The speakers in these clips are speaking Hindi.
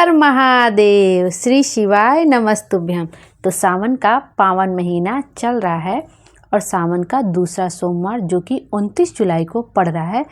हर महादेव, श्री शिवाय नमस्तुभ्यम। तो सावन का पावन महीना चल रहा है और सावन का दूसरा सोमवार जो कि 29 जुलाई को पड़ रहा है,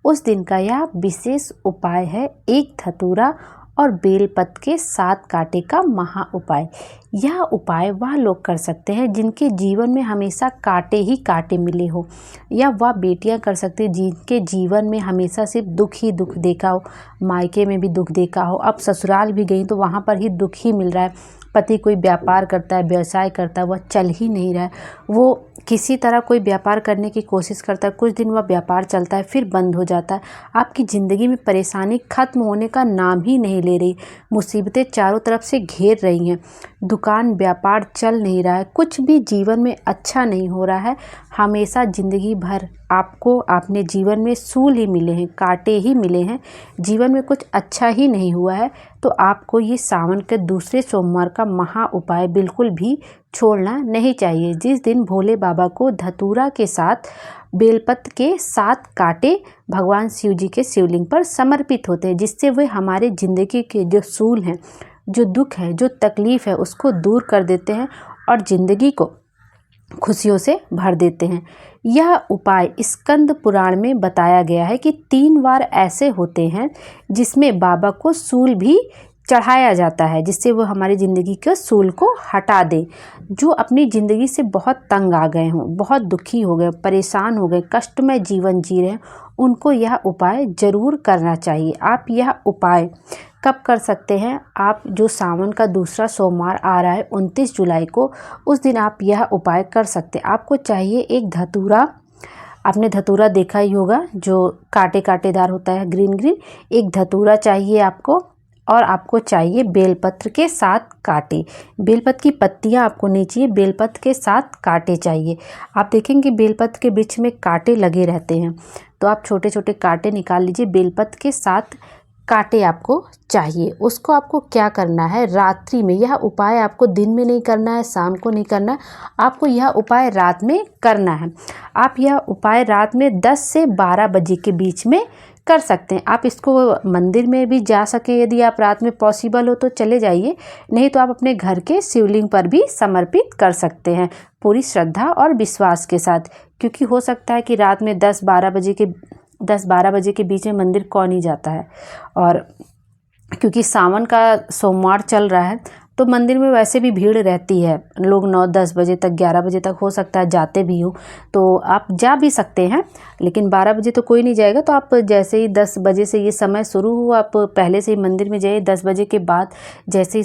उस दिन का यह विशेष उपाय है एक धतूरा और बेलपत्र के 7 कांटे का महा उपाय। यह उपाय वह लोग कर सकते हैं जिनके जीवन में हमेशा कांटे ही कांटे मिले हो, या वह बेटियां कर सकती हैं जिनके जीवन में हमेशा सिर्फ दुख ही दुख देखा हो, मायके में भी दुख देखा हो, अब ससुराल भी गई तो वहाँ पर ही दुख ही मिल रहा है। पति कोई व्यापार करता है, व्यवसाय करता है, वह चल ही नहीं रहा है, वो किसी तरह कोई व्यापार करने की कोशिश करता है, कुछ दिन वह व्यापार चलता है फिर बंद हो जाता है। आपकी ज़िंदगी में परेशानी ख़त्म होने का नाम ही नहीं ले रही, मुसीबतें चारों तरफ से घेर रही हैं, दुकान व्यापार चल नहीं रहा है, कुछ भी जीवन में अच्छा नहीं हो रहा है। हमेशा ज़िंदगी भर आपको अपने जीवन में सूल ही मिले हैं, कांटे ही मिले हैं, जीवन में कुछ अच्छा ही नहीं हुआ है। तो आपको ये सावन के दूसरे सोमवार का महा उपाय बिल्कुल भी छोड़ना नहीं चाहिए, जिस दिन भोले बाबा को धतूरा के साथ बेलपत्र के 7 कांटे भगवान शिव जी के शिवलिंग पर समर्पित होते हैं, जिससे वे हमारे ज़िंदगी के जो सूल हैं, जो दुख है, जो तकलीफ़ है, उसको दूर कर देते हैं और ज़िंदगी को खुशियों से भर देते हैं। यह उपाय स्कंद पुराण में बताया गया है कि 3 बार ऐसे होते हैं जिसमें बाबा को सूल भी चढ़ाया जाता है, जिससे वो हमारी ज़िंदगी के सूल को हटा दे। जो अपनी ज़िंदगी से बहुत तंग आ गए हों, बहुत दुखी हो गए, परेशान हो गए, कष्टमय जीवन जी रहे हैं, उनको यह उपाय ज़रूर करना चाहिए। आप यह उपाय कब कर सकते हैं? आप जो सावन का दूसरा सोमवार आ रहा है 29 जुलाई को, उस दिन आप यह उपाय कर सकते हैं। आपको चाहिए एक धतूरा, आपने धतूरा देखा ही होगा जो कांटे कांटेदार होता है, ग्रीन ग्रीन, एक धतूरा चाहिए आपको, और आपको चाहिए बेलपत्र के 7 कांटे। बेलपत्र की पत्तियां आपको नहीं चाहिए, बेलपत्र के 7 कांटे चाहिए। आप देखेंगे बेलपत्र के बीच में कांटे लगे रहते हैं, तो आप छोटे छोटे कांटे निकाल लीजिए। बेलपत्र के 7 कांटे आपको चाहिए। उसको आपको क्या करना है, रात्रि में, यह उपाय आपको दिन में नहीं करना है, शाम को नहीं करना है, आपको यह उपाय रात में करना है। आप यह उपाय रात में 10 से 12 बजे के बीच में कर सकते हैं। आप इसको मंदिर में भी जा सके, यदि आप रात में पॉसिबल हो तो चले जाइए, नहीं तो आप अपने घर के शिवलिंग पर भी समर्पित कर सकते हैं पूरी श्रद्धा और विश्वास के साथ, क्योंकि हो सकता है कि रात में 10-12 बजे के बीच में मंदिर कौन ही जाता है। और क्योंकि सावन का सोमवार चल रहा है तो मंदिर में वैसे भी भीड़ रहती है, लोग 9-10 बजे तक, 11 बजे तक हो सकता है जाते भी हो, तो आप जा भी सकते हैं, लेकिन 12 बजे तो कोई नहीं जाएगा। तो आप जैसे ही 10 बजे से ये समय शुरू हो, आप पहले से ही मंदिर में जाइए। 10 बजे के बाद जैसे ही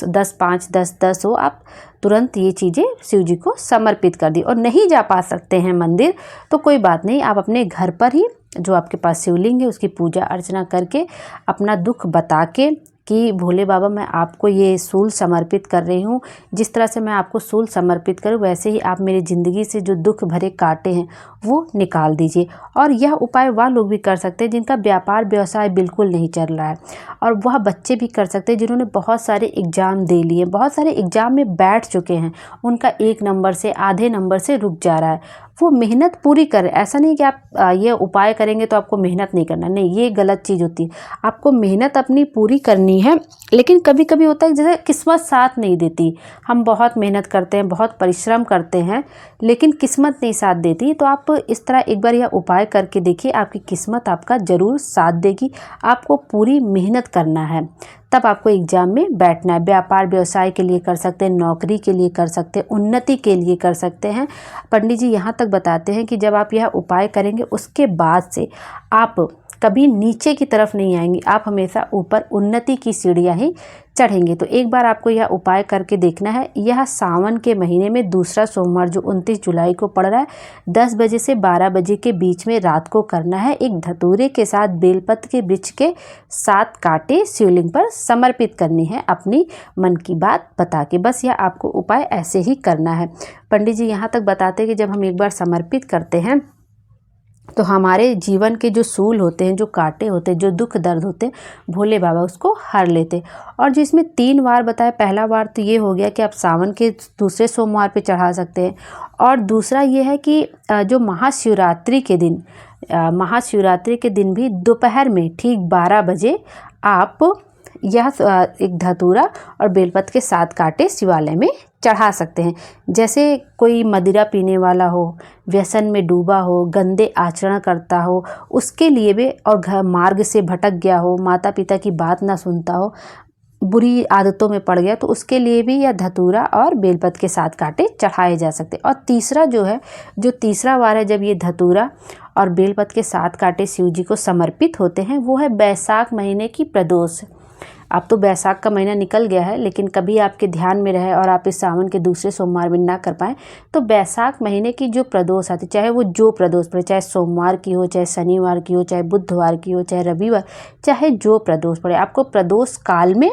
10:05, 10:10 हो, आप तुरंत ये चीज़ें शिव जी को समर्पित कर दी। और नहीं जा पा सकते हैं मंदिर तो कोई बात नहीं, आप अपने घर पर ही जो आपके पास शिवलिंग है उसकी पूजा अर्चना करके अपना दुख बता के कि भोले बाबा मैं आपको ये सूल समर्पित कर रही हूँ, जिस तरह से मैं आपको सूल समर्पित करूँ वैसे ही आप मेरी ज़िंदगी से जो दुख भरे कांटे हैं वो निकाल दीजिए। और यह उपाय वह लोग भी कर सकते हैं जिनका व्यापार व्यवसाय बिल्कुल नहीं चल रहा है, और वह बच्चे भी कर सकते हैं जिन्होंने बहुत सारे एग्ज़ाम दे लिए, बहुत सारे एग्ज़ाम में बैठ चुके हैं, उनका 1 नंबर से, आधे नंबर से रुक जा रहा है। वो मेहनत पूरी करें। ऐसा नहीं कि आप ये उपाय करेंगे तो आपको मेहनत नहीं करना, नहीं, ये गलत चीज़ होती है। आपको मेहनत अपनी पूरी करनी है, लेकिन कभी कभी होता है जैसे किस्मत साथ नहीं देती, हम बहुत मेहनत करते हैं, बहुत परिश्रम करते हैं, लेकिन किस्मत नहीं साथ देती। तो आप इस तरह एक बार यह उपाय करके देखिए, आपकी किस्मत आपका ज़रूर साथ देगी। आपको पूरी मेहनत करना है, तब आपको एग्ज़ाम में बैठना है। व्यापार व्यवसाय के लिए कर सकते हैं, नौकरी के लिए कर सकते हैं, उन्नति के लिए कर सकते हैं। पंडित जी यहाँ तक बताते हैं कि जब आप यह उपाय करेंगे उसके बाद से आप कभी नीचे की तरफ नहीं आएंगे, आप हमेशा ऊपर उन्नति की सीढ़ियाँ ही चढ़ेंगे। तो एक बार आपको यह उपाय करके देखना है। यह सावन के महीने में दूसरा सोमवार जो 29 जुलाई को पड़ रहा है, 10 बजे से 12 बजे के बीच में रात को करना है। एक धतूरे के साथ बेलपत्र के वृक्ष के 7 कांटे शिवलिंग पर समर्पित करनी है, अपनी मन की बात बता के। बस यह आपको उपाय ऐसे ही करना है। पंडित जी यहाँ तक बताते हैं कि जब हम एक बार समर्पित करते हैं तो हमारे जीवन के जो सूल होते हैं, जो कांटे होते हैं, जो दुख दर्द होते हैं, भोले बाबा उसको हर लेते। और जिसमें 3 बार बताया, पहला बार तो ये हो गया कि आप सावन के दूसरे सोमवार पे चढ़ा सकते हैं, और दूसरा ये है कि जो महाशिवरात्रि के दिन भी दोपहर में ठीक 12 बजे आप यह एक धतूरा और बेलपत्र के 7 कांटे शिवालय में चढ़ा सकते हैं। जैसे कोई मदिरा पीने वाला हो, व्यसन में डूबा हो, गंदे आचरण करता हो, उसके लिए भी, और घर मार्ग से भटक गया हो, माता पिता की बात ना सुनता हो, बुरी आदतों में पड़ गया, तो उसके लिए भी यह धतूरा और बेलपत्र के 7 कांटे चढ़ाए जा सकते हैं। और तीसरा जो तीसरा वार है जब ये धतूरा और बेलपत्र के 7 कांटे शिव जी को समर्पित होते हैं, वो है बैसाख महीने की प्रदोष। अब तो बैसाख का महीना निकल गया है, लेकिन कभी आपके ध्यान में रहे और आप इस सावन के दूसरे सोमवार में ना कर पाएँ, तो बैसाख महीने की जो प्रदोष आती, चाहे वो जो प्रदोष पड़े, चाहे सोमवार की हो, चाहे शनिवार की हो, चाहे बुधवार की हो, चाहे रविवार, चाहे जो प्रदोष पड़े, आपको प्रदोष काल में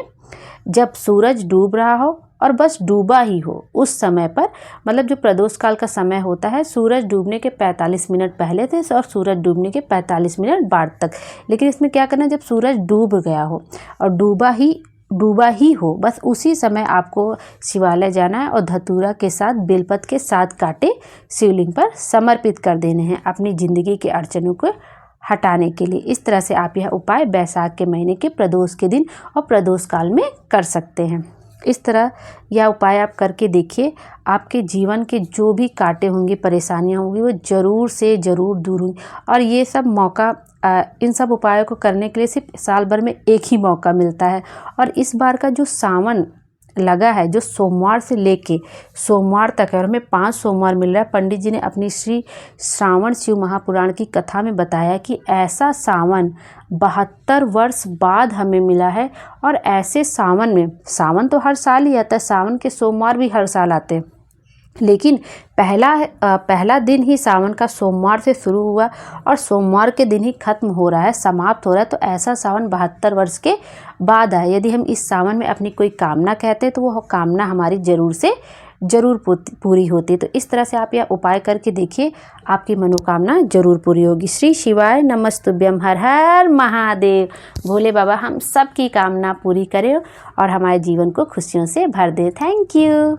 जब सूरज डूब रहा हो और बस डूबा ही हो, उस समय पर, मतलब जो प्रदोष काल का समय होता है सूरज डूबने के 45 मिनट पहले से और सूरज डूबने के 45 मिनट बाद तक। लेकिन इसमें क्या करना है, जब सूरज डूब गया हो और डूबा ही हो, बस उसी समय आपको शिवालय जाना है और धतूरा के साथ बेलपत्र के 7 कांटे शिवलिंग पर समर्पित कर देने हैं अपनी ज़िंदगी के अड़चनों को हटाने के लिए। इस तरह से आप यह उपाय बैसाख के महीने के प्रदोष के दिन और प्रदोष काल में कर सकते हैं। इस तरह यह उपाय आप करके देखिए, आपके जीवन के जो भी कांटे होंगे, परेशानियां होंगी, वो ज़रूर से ज़रूर दूर होंगी। और ये सब मौका, इन सब उपायों को करने के लिए सिर्फ साल भर में एक ही मौका मिलता है। और इस बार का जो सावन लगा है, जो सोमवार से लेके सोमवार तक है, और हमें 5 सोमवार मिल रहा है। पंडित जी ने अपनी श्री श्रावण शिव महापुराण की कथा में बताया कि ऐसा सावन 72 वर्ष बाद हमें मिला है। और ऐसे सावन में, सावन तो हर साल ही आता है, सावन के सोमवार भी हर साल आते हैं, लेकिन पहला दिन ही सावन का सोमवार से शुरू हुआ और सोमवार के दिन ही खत्म हो रहा है, समाप्त हो रहा है। तो ऐसा सावन 72 वर्ष के बाद आया। यदि हम इस सावन में अपनी कोई कामना कहते हैं, तो वो कामना हमारी ज़रूर पूरी होती है। तो इस तरह से आप यह उपाय करके देखिए, आपकी मनोकामना ज़रूर पूरी होगी। श्री शिवाय नमस्तुभ्यम। हर हर महादेव। भोले बाबा हम सब की कामना पूरी करें और हमारे जीवन को खुशियों से भर दे। Thank you.